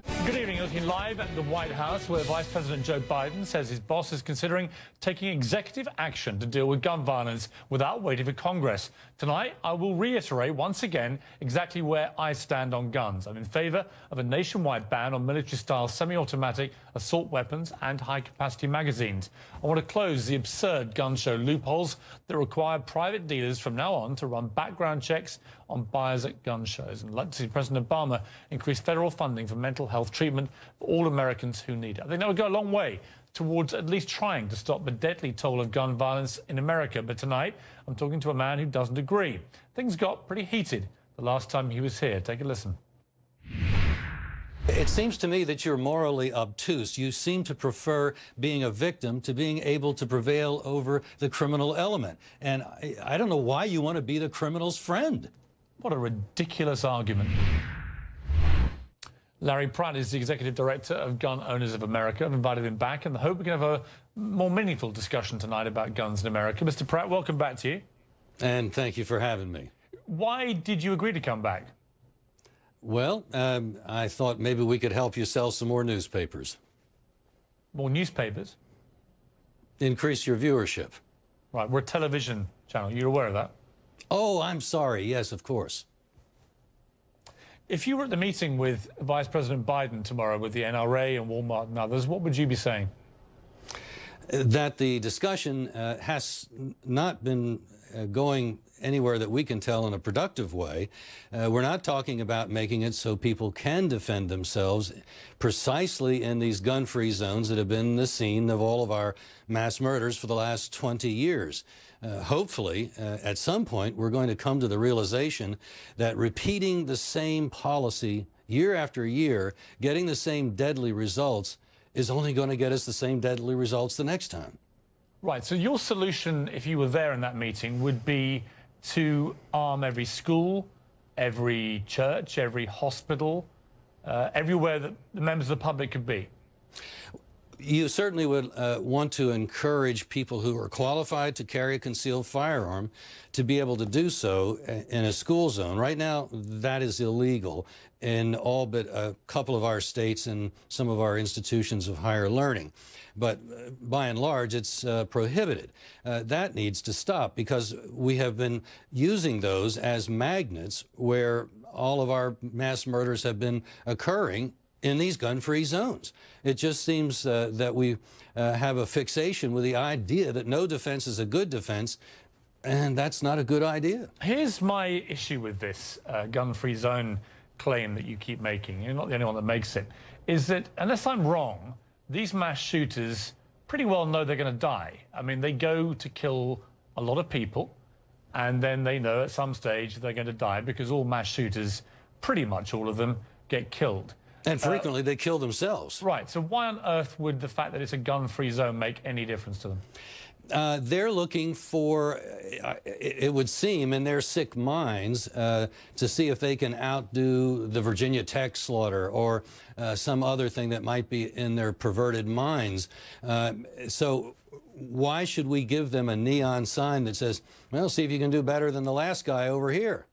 Good evening. Looking live at the White House, where Vice President Joe Biden says his boss is considering taking executive action to deal with gun violence without waiting for Congress. Tonight, I will reiterate once again exactly where I stand on guns. I'm in favour of a nationwide ban on military-style semi-automatic assault weapons and high-capacity magazines. I want to close the absurd gun show loopholes that require private dealers from now on to run background checks on buyers at gun shows. And I'd like to see President Obama increase federal funding for mental health treatment for all Americans who need it. I think that would go a long way towards at least trying to stop the deadly toll of gun violence in America. But tonight, I'm talking to a man who doesn't agree. Things got pretty heated the last time he was here. Take a listen. It seems to me that you're morally obtuse. You seem to prefer being a victim to being able to prevail over the criminal element. And I don't know why you want to be the criminal's friend. What a ridiculous argument. Larry Pratt is the Executive Director of Gun Owners of America. I've invited him back in the hope we can have a more meaningful discussion tonight about guns in America. Mr. Pratt, welcome back to you. And thank you for having me. Why did you agree to come back? Well, I thought maybe we could help you sell some more newspapers. More newspapers? Increase your viewership. Right, we're a television channel. You're aware of that? Oh, I'm sorry. Yes, of course. If you were at the meeting with Vice President Biden tomorrow with the NRA and Walmart and others, what would you be saying? That the discussion has not been going anywhere that we can tell in a productive way. We're not talking about making it so people can defend themselves precisely in these gun-free zones that have been the scene of all of our mass murders for the last 20 years. Hopefully, at some point, we're going to come to the realization that repeating the same policy year after year, getting the same deadly results, is only going to get us the same deadly results the next time. Right, so your solution, if you were there in that meeting, would be to arm every school, every church, every hospital, everywhere that the members of the public could be. You certainly would want to encourage people who are qualified to carry a concealed firearm to be able to do so in a school zone. Right now, that is illegal in all but a couple of our states and some of our institutions of higher learning. But by and large, it's prohibited. That needs to stop because we have been using those as magnets where all of our mass murders have been occurring in these gun-free zones. It just seems that we have a fixation with the idea that no defense is a good defense, and that's not a good idea. Here's my issue with this gun-free zone claim that you keep making. You're not the only one that makes it. Is that, unless I'm wrong, these mass shooters pretty well know they're going to die. I mean, they go to kill a lot of people, and then they know at some stage they're going to die because all mass shooters, pretty much all of them, get killed. And frequently they kill themselves. Right. So why on earth would the fact that it's a gun-free zone make any difference to them? They're looking for, it would seem, in their sick minds, to see if they can outdo the Virginia Tech slaughter or some other thing that might be in their perverted minds. So why should we give them a neon sign that says, well, see if you can do better than the last guy over here?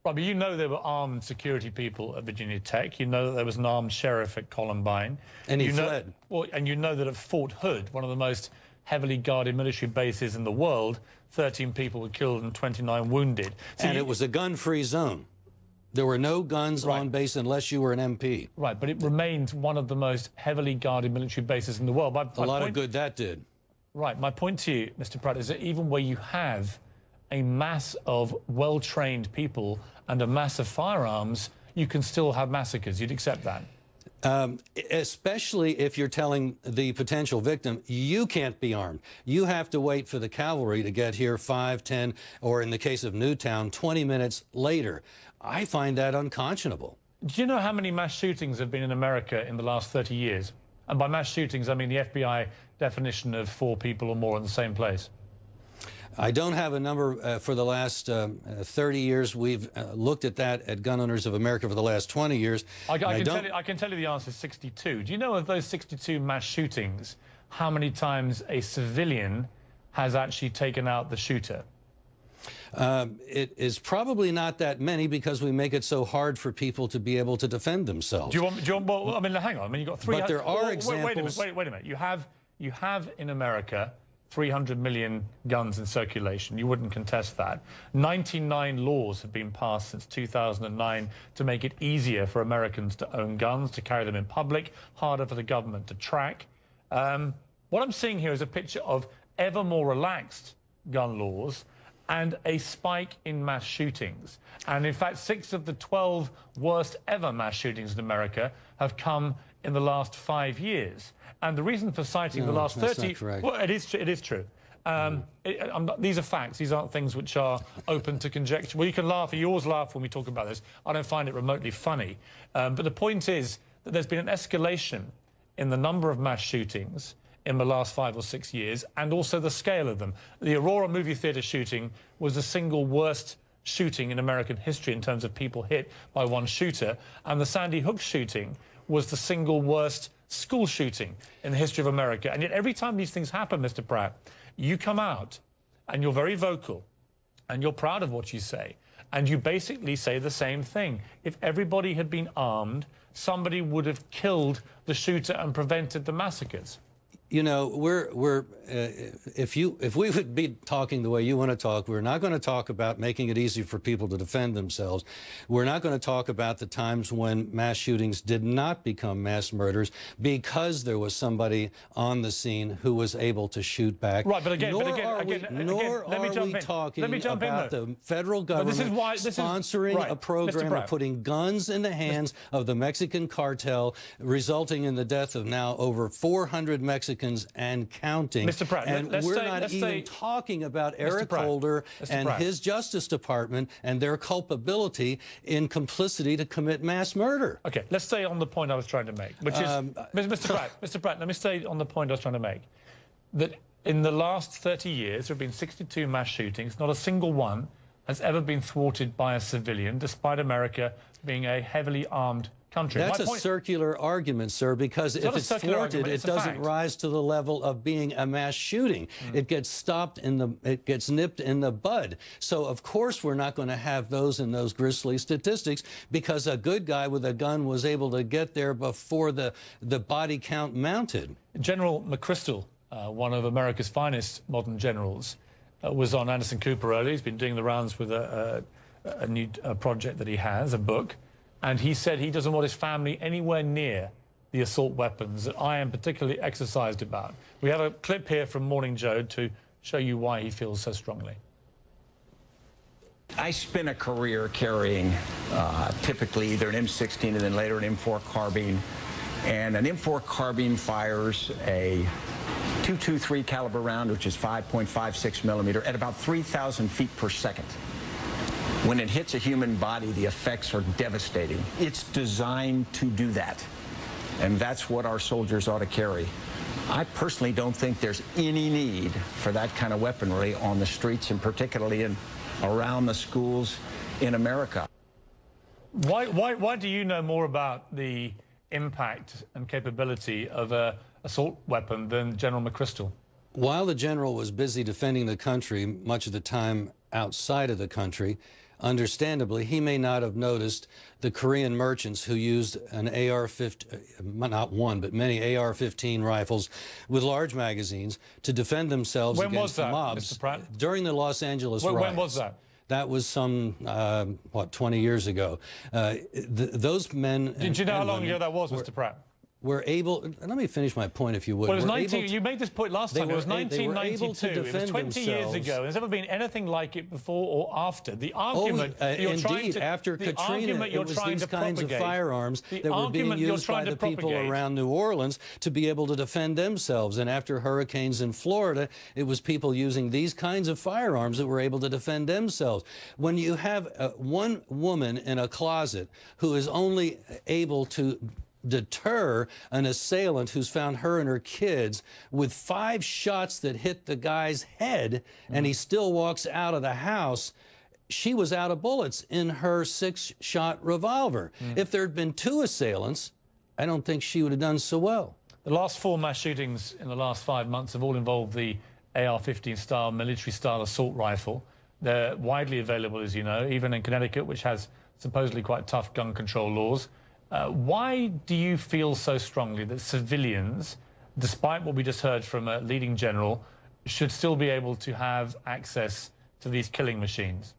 Right, but you know there were armed security people at Virginia Tech. You know that there was an armed sheriff at Columbine. And he fled. Well, and you know that at Fort Hood, one of the most heavily guarded military bases in the world, 13 people were killed and 29 wounded. So and it was a gun-free zone. There were no guns on base unless you were an MP. Right, but it remained one of the most heavily guarded military bases in the world. A lot of good that did. Right, my point to you, Mr. Pratt, is that even where you have a mass of well-trained people and a mass of firearms, you can still have massacres. You'd accept that? Especially if you're telling the potential victim, you can't be armed. You have to wait for the cavalry to get here 5, 10, or in the case of Newtown, 20 minutes later. I find that unconscionable. Do you know how many mass shootings have been in America in the last 30 years? And by mass shootings, I mean the FBI definition of 4 people or more in the same place. I don't have a number for the last 30 years. We've looked at that at Gun Owners of America for the last 20 years. I can tell you the answer is 62. Do you know of those 62 mass shootings, how many times a civilian has actually taken out the shooter? It is probably not that many because we make it so hard for people to be able to defend themselves. Do you want well, I mean, hang on. I mean, you've got 300... But there are examples... Wait a minute. You have in America 300 million guns in circulation. You wouldn't contest that. 99 laws have been passed since 2009 to make it easier for Americans to own guns, to carry them in public, harder for the government to track. What I'm seeing here is a picture of ever more relaxed gun laws and a spike in mass shootings. And in fact, 6 of the 12 worst ever mass shootings in America have come in the last 5 years. And the reason for citing the last 30... Well, it is true. These are facts. These aren't things which are open to conjecture. Well, you can laugh. You always laugh when we talk about this. I don't find it remotely funny. But the point is that there's been an escalation in the number of mass shootings in the last 5 or 6 years, and also the scale of them. The Aurora movie theatre shooting was the single worst shooting in American history in terms of people hit by one shooter, and the Sandy Hook shooting was the single worst school shooting in the history of America. And yet every time these things happen, Mr. Pratt, you come out and you're very vocal and you're proud of what you say, and you basically say the same thing. If everybody had been armed, somebody would have killed the shooter and prevented the massacres. You know, if we would be talking the way you want to talk, we're not going to talk about making it easy for people to defend themselves. We're not going to talk about the times when mass shootings did not become mass murders because there was somebody on the scene who was able to shoot back. Right, but again, nor are we talking about the federal government sponsoring a program of putting guns in the hands of the Mexican cartel, resulting in the death of now over 400 Mexicans and counting. Mr. Pratt, and we're not even talking about Eric Holder and his Justice Department and their culpability in complicity to commit mass murder. Okay, let's stay on the point I was trying to make, which is, Mr. Pratt, let me stay on the point I was trying to make. That in the last 30 years, there have been 62 mass shootings. Not a single one has ever been thwarted by a civilian, despite America being a heavily armed country. That's a circular argument, sir, because if it's thwarted, it doesn't rise to the level of being a mass shooting. It gets stopped it gets nipped in the bud. So, of course, we're not going to have those in those grisly statistics because a good guy with a gun was able to get there before the body count mounted. General McChrystal, one of America's finest modern generals, was on Anderson Cooper earlier. He's been doing the rounds with a new project that he has, a book. And he said he doesn't want his family anywhere near the assault weapons that I am particularly exercised about. We have a clip here from Morning Joe to show you why he feels so strongly. I spent a career carrying typically either an M16 and then later an M4 carbine. And an M4 carbine fires a .223 caliber round, which is 5.56 millimeter, at about 3,000 feet per second. When it hits a human body, the effects are devastating. It's designed to do that, and that's what our soldiers ought to carry. I personally don't think there's any need for that kind of weaponry on the streets, and particularly around the schools in America. Why do you know more about the impact and capability of an assault weapon than General McChrystal? While the general was busy defending the country, much of the time outside of the country, understandably, he may not have noticed the Korean merchants who used an AR-15, not one, but many AR-15 rifles with large magazines to defend themselves against the mobs. Mr. Pratt? During the Los Angeles riots. When was that? That was some, 20 years ago. Those men... Did you know how long ago that was, Mr. Pratt? Were able, let me finish my point if you would. Well, it was you made this point last time. It was 1992. It was 20 years ago. There's never been anything like it before or after. The argument after Katrina, it was these kinds of firearms that were being used by the people around New Orleans to be able to defend themselves. And after hurricanes in Florida, it was people using these kinds of firearms that were able to defend themselves. When you have one woman in a closet who is only able to deter an assailant who's found her and her kids with 5 shots that hit the guy's head, and he still walks out of the house. She was out of bullets in her 6-shot revolver. If there had been 2 assailants, I don't think she would have done so well. The last 4 mass shootings in the last 5 months have all involved the AR-15 style, military style assault rifle. They're widely available, as you know, even in Connecticut, which has supposedly quite tough gun control laws. Why do you feel so strongly that civilians, despite what we just heard from a leading general, should still be able to have access to these killing machines?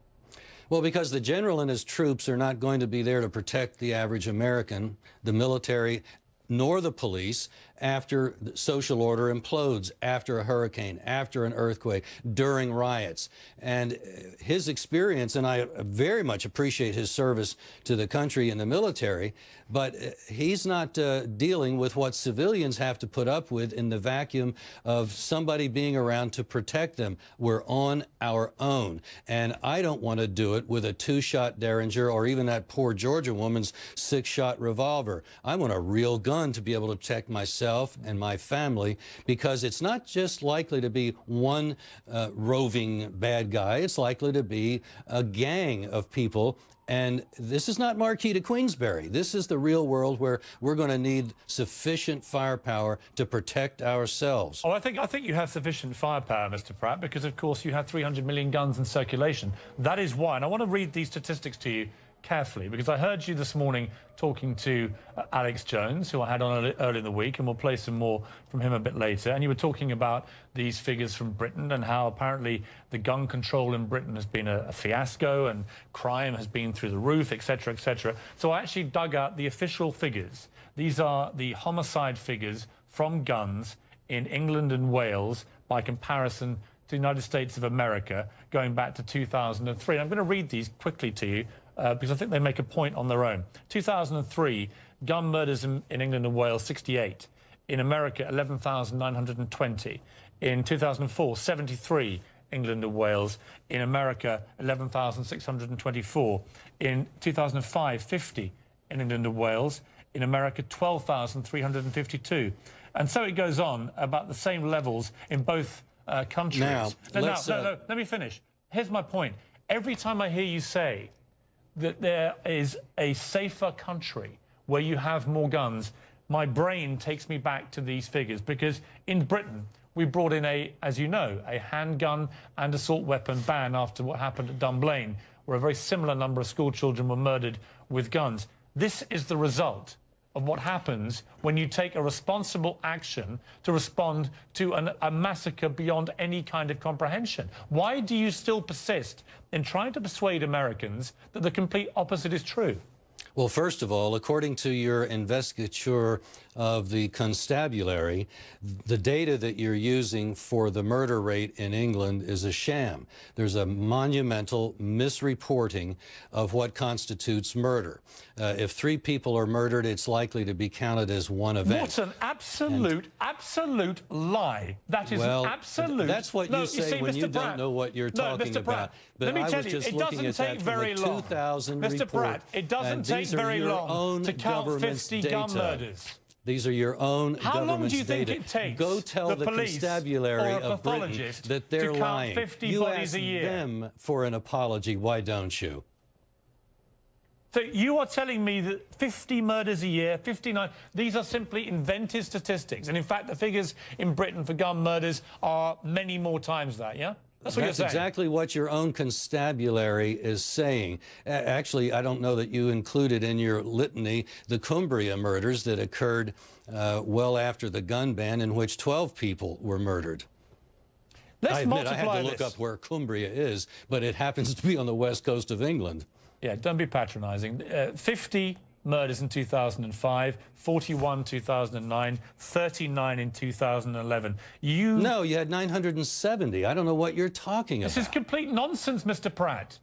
Well, because the general and his troops are not going to be there to protect the average American, the military, nor the police after the social order implodes, after a hurricane, after an earthquake, during riots. And his experience, and I very much appreciate his service to the country in the military, but he's not dealing with what civilians have to put up with in the vacuum of somebody being around to protect them. We're on our own. And I don't want to do it with a 2-shot Derringer or even that poor Georgia woman's 6-shot revolver. I want a real gun to be able to protect myself and my family, because it's not just likely to be one roving bad guy. It's likely to be a gang of people. And this is not Marquis to Queensberry. This is the real world where we're going to need sufficient firepower to protect ourselves. Oh, I think you have sufficient firepower, Mr. Pratt, because, of course, you have 300 million guns in circulation. That is why. And I want to read these statistics to you carefully, because I heard you this morning talking to Alex Jones, who I had on early in the week, and we'll play some more from him a bit later. And you were talking about these figures from Britain and how apparently the gun control in Britain has been a fiasco and crime has been through the roof, etc., etc. So I actually dug out the official figures. These are the homicide figures from guns in England and Wales by comparison to the United States of America going back to 2003. And I'm going to read these quickly to you, because I think they make a point on their own. 2003, gun murders in England and Wales, 68. In America, 11,920. In 2004, 73, England and Wales. In America, 11,624. In 2005, 50 in England and Wales. In America, 12,352. And so it goes on about the same levels in both countries. Now, no, let me finish. Here's my point. Every time I hear you say that there is a safer country where you have more guns, my brain takes me back to these figures, because in Britain we brought in as you know, a handgun and assault weapon ban after what happened at Dunblane, where a very similar number of school children were murdered with guns. This is the result of what happens when you take a responsible action to respond to a massacre beyond any kind of comprehension. Why do you still persist in trying to persuade Americans that the complete opposite is true? Well, first of all, according to your investigature of the constabulary, the data that you're using for the murder rate in England is a sham. There's a monumental misreporting of what constitutes murder. If 3 people are murdered, it's likely to be counted as one event. What an absolute lie. That is an absolute... That's what you say when you don't know what you're talking about. But let me tell you, it doesn't take very long. Mr. Pratt, it doesn't take very long to count 50 gun murders. These are your own government's data. How long do you think it takes Go tell the constabulary of Britain that they're lying. 50 you bodies ask a year? them for an apology. Why don't you? So you are telling me that 50 murders a year, 59, these are simply invented statistics. And in fact, the figures in Britain for gun murders are many more times that, yeah? That's what you're saying. Exactly what your own constabulary is saying. Actually, I don't know that you included in your litany the Cumbria murders that occurred well after the gun ban, in which 12 people were murdered. I admit I had to look up where Cumbria is, but it happens to be on the west coast of England. Yeah, don't be patronising. 50 murders in 2005, 41 in 2009, 39 in 2011. No, you had 970. I don't know what you're talking about. This is complete nonsense, Mr. Pratt.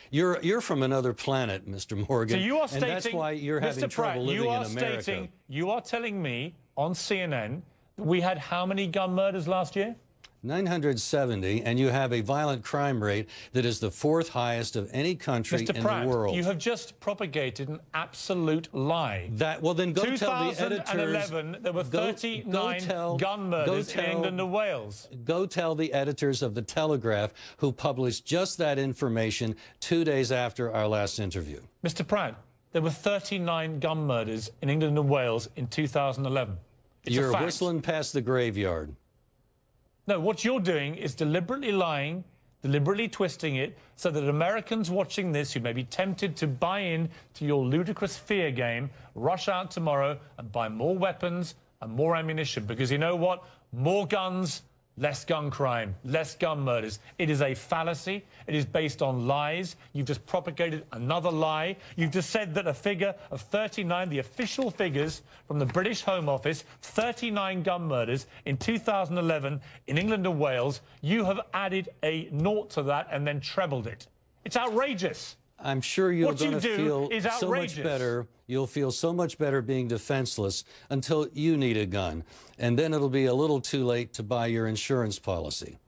You're from another planet, Mr. Morgan. So you are stating, and that's why you're having trouble living in America. You are telling me on CNN that we had how many gun murders last year? 970, and you have a violent crime rate that is the 4th highest of any country in the world. You have just propagated an absolute lie. Well, then go tell the editors. 2011, there were 39 gun murders in England and Wales. Go tell the editors of The Telegraph, who published just that information 2 days after our last interview. Mr. Pratt, there were 39 gun murders in England and Wales in 2011. You're whistling past the graveyard. No, what you're doing is deliberately lying. deliberately twisting it so that Americans watching this who may be tempted to buy in to your ludicrous fear game rush out tomorrow and buy more weapons and more ammunition. Because you know what? More guns, less gun crime, less gun murders. It is a fallacy. It is based on lies. You've just propagated another lie. You've just said that a figure of 39, the official figures from the British Home Office, 39 gun murders in 2011 in England and Wales. You have added a naught to that and then trebled it. It's outrageous. I'm sure you're going to feel so much better. You'll feel so much better being defenseless until you need a gun. And then it'll be a little too late to buy your insurance policy.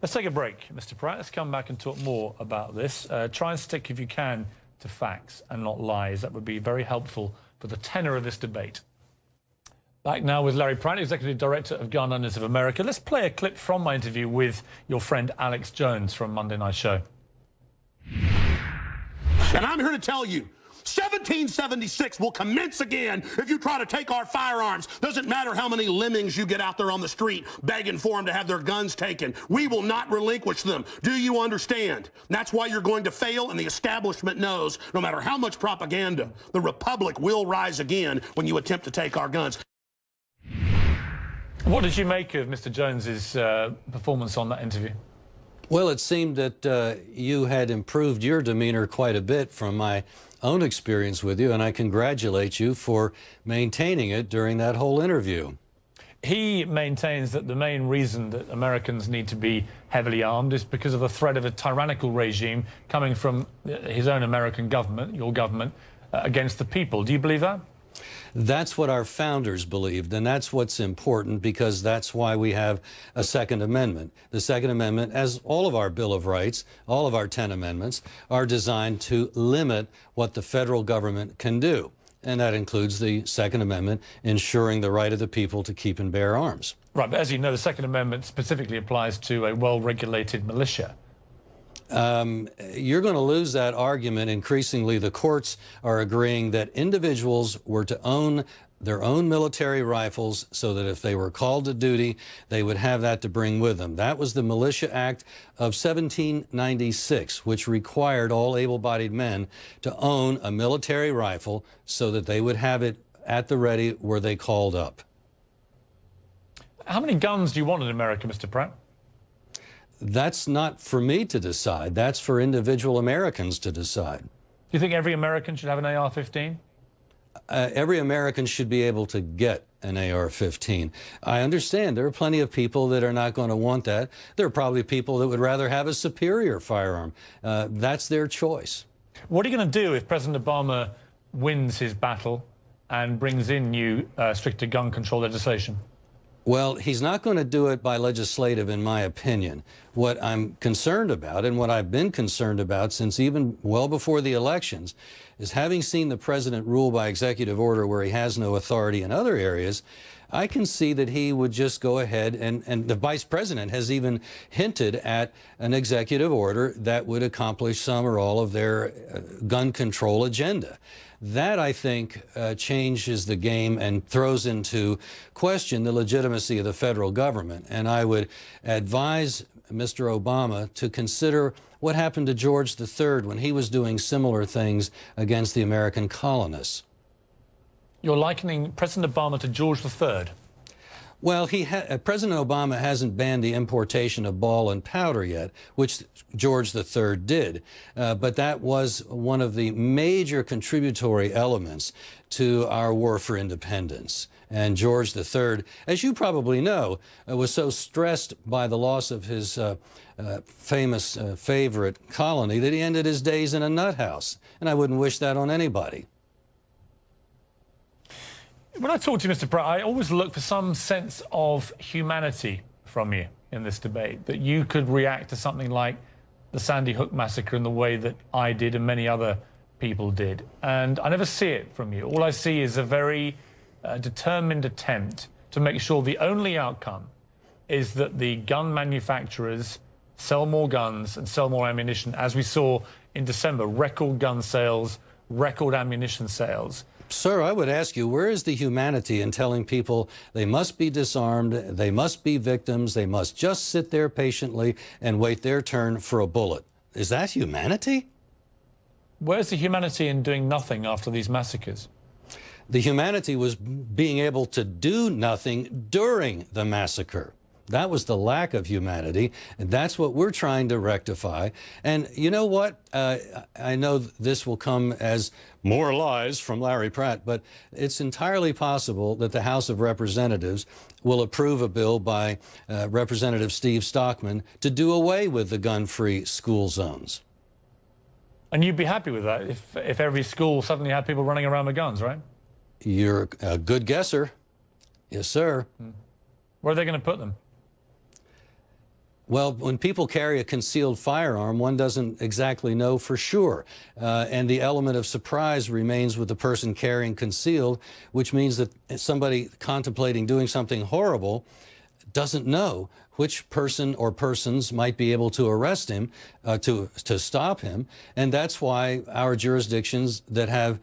Let's take a break, Mr. Pratt. Let's come back and talk more about this. Try and stick, if you can, to facts and not lies. That would be very helpful for the tenor of this debate. Back now with Larry Pratt, Executive Director of Gun Owners of America. Let's play a clip from my interview with your friend Alex Jones from Monday Night Show. And I'm here to tell you, 1776 will commence again if you try to take our firearms. Doesn't matter how many lemmings you get out there on the street begging for them to have their guns taken. We will not relinquish them. Do you understand? That's why you're going to fail, and the establishment knows no matter how much propaganda, the Republic will rise again when you attempt to take our guns. What did you make of Mr. Jones's performance on that interview? Well, it seemed that you had improved your demeanor quite a bit from my own experience with you, and I congratulate you for maintaining it during that whole interview. He maintains that the main reason that Americans need to be heavily armed is because of the threat of a tyrannical regime coming from his own American government, your government, against the people. Do you believe that? That's what our founders believed, and that's what's important, because that's why we have a Second Amendment. The Second Amendment, as all of our Bill of Rights, all of our 10 amendments, are designed to limit what the federal government can do. And that includes the Second Amendment ensuring the right of the people to keep and bear arms. Right, but as you know, the Second Amendment specifically applies to a well-regulated militia. You're going to lose that argument. Increasingly, the courts are agreeing that individuals were to own their own military rifles so that if they were called to duty, they would have that to bring with them. That was the Militia Act of 1796, which required all able-bodied men to own a military rifle so that they would have it at the ready where they called up. How many guns do you want in America, Mr. Pratt? That's not for me to decide. That's for individual Americans to decide. Do you think every American should have an AR-15? Every American should be able to get an AR-15. I understand there are plenty of people that are not going to want that. There are probably people that would rather have a superior firearm. That's their choice. What are you going to do if President Obama wins his battle and brings in new stricter gun control legislation? Well, he's not going to do it by legislative, in my opinion. What I'm concerned about, and what I've been concerned about since even well before the elections, is having seen the president rule by executive order where he has no authority in other areas, I can see that he would just go ahead, and the vice president has even hinted at an executive order that would accomplish some or all of their gun control agenda. That, I think, changes the game and throws into question the legitimacy of the federal government. And I would advise Mr. Obama to consider what happened to George III when he was doing similar things against the American colonists. You're likening President Obama to George III? Well, President Obama hasn't banned the importation of ball and powder yet, which George III did. But that was one of the major contributory elements to our war for independence. And George III, as you probably know, was so stressed by the loss of his famous favorite colony that he ended his days in a nut house. And I wouldn't wish that on anybody. When I talk to you, Mr. Pratt, I always look for some sense of humanity from you in this debate, that you could react to something like the Sandy Hook massacre in the way that I did and many other people did. And I never see it from you. All I see is a very determined attempt to make sure the only outcome is that the gun manufacturers sell more guns and sell more ammunition, as we saw in December, record gun sales, record ammunition sales. Sir, I would ask you, where is the humanity in telling people they must be disarmed, they must be victims, they must just sit there patiently and wait their turn for a bullet? Is that humanity? Where's the humanity in doing nothing after these massacres? The humanity was being able to do nothing during the massacre. That was the lack of humanity, and that's what we're trying to rectify. And you know what? I know this will come as more lies from Larry Pratt, but it's entirely possible that the House of Representatives will approve a bill by Representative Steve Stockman to do away with the gun-free school zones. And you'd be happy with that if every school suddenly had people running around with guns, right? You're a good guesser. Yes, sir. Where are they going to put them? Well, when people carry a concealed firearm, one doesn't exactly know for sure. And the element of surprise remains with the person carrying concealed, which means that somebody contemplating doing something horrible doesn't know which person or persons might be able to arrest him, to stop him. And that's why our jurisdictions that have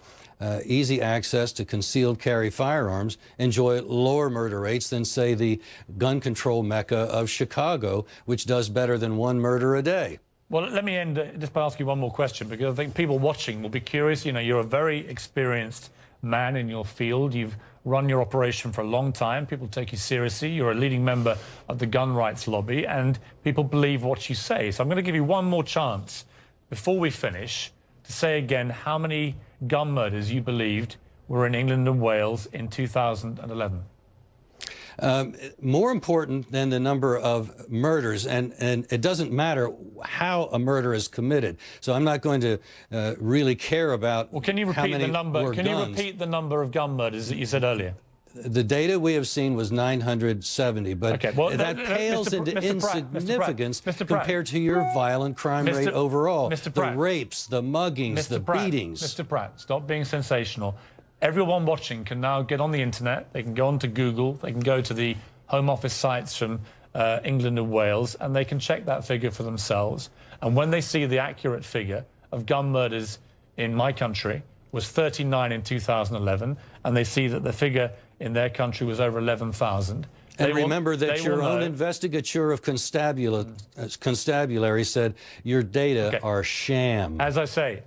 easy access to concealed carry firearms enjoy lower murder rates than, say, the gun control mecca of Chicago, which does better than one murder a day. Well, let me end just by asking one more question, because I think people watching will be curious. You know, you're a very experienced man in your field. You've run your operation for a long time. People take you seriously. You're a leading member of the gun rights lobby, and people believe what you say. So I'm going to give you one more chance before we finish to say again how many gun murders you believed were in England and Wales in 2011. More important than the number of murders, and it doesn't matter how a murder is committed. So I'm not going to really care about. Well, can you repeat the number? Can you repeat the number of gun murders that you said earlier? The data we have seen was 970, but okay, well, that pales into insignificance compared to your violent crime rate overall. The rapes, the muggings, the beatings. Mr. Pratt, stop being sensational. Everyone watching can now get on the internet. They can go onto Google. They can go to the Home Office sites from England and Wales, and they can check that figure for themselves. And when they see the accurate figure of gun murders in my country was 39 in 2011, and they see that the figure in their country was over 11,000. And remember that your own investigature of constabulary said your data are sham. As I say,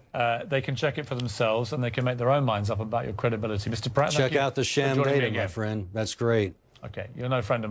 they can check it for themselves, and they can make their own minds up about your credibility. Mr. Pratt, check out the sham data, my friend. That's great. Okay, you're no friend of mine.